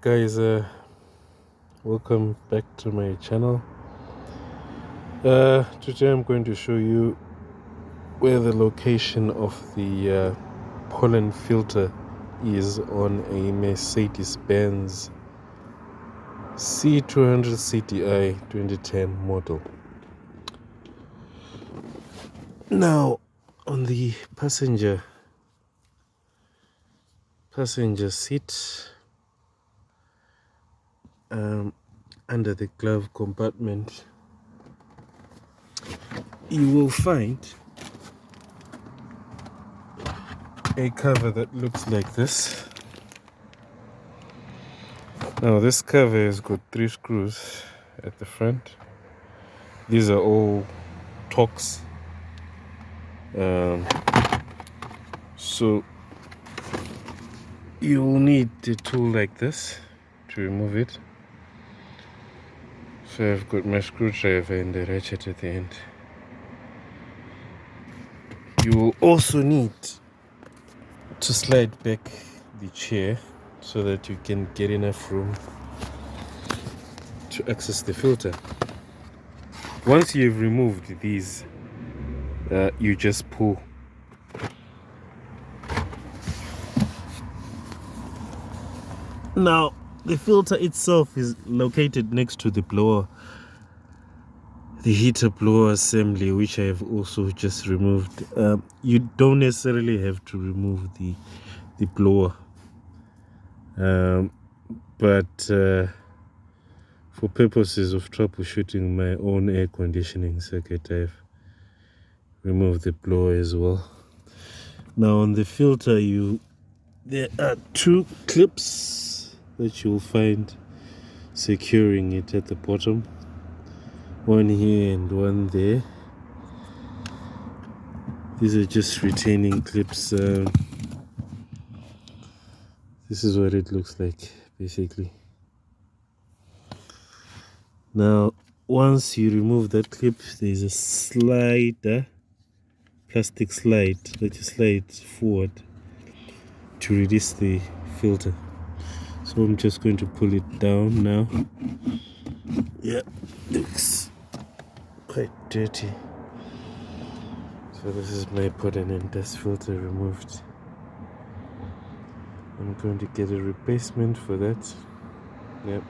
guys, welcome back to my channel. Today I'm going to show you where the location of the pollen filter is on a Mercedes-Benz C200 CTI 2010 model. Now on the passenger seat, under the glove compartment, you will find a cover that looks like this. Now this cover has got 3 screws at the front. These are all Torx. So you will need a tool like this to remove it. So I've got my screwdriver and the ratchet at the end. You will also need to slide back the chair so that you can get enough room to access the filter. Once you've removed these, you just pull. Now the filter itself is located next to the blower, the heater blower assembly, which I have also just removed. You don't necessarily have to remove the blower, but for purposes of troubleshooting my own air conditioning circuit, I've removed the blower as well. Now on the filter, there are 2 clips that you'll find securing it at the bottom, one here and one there. These are just retaining clips. This is what it looks like basically. Now once you remove that clip, there's a slider, plastic slide that you slide forward to release the filter. So I'm just going to pull it down now. Yeah, looks quite dirty. So this is my pollen and dust filter removed. I'm going to get a replacement for that. Yep.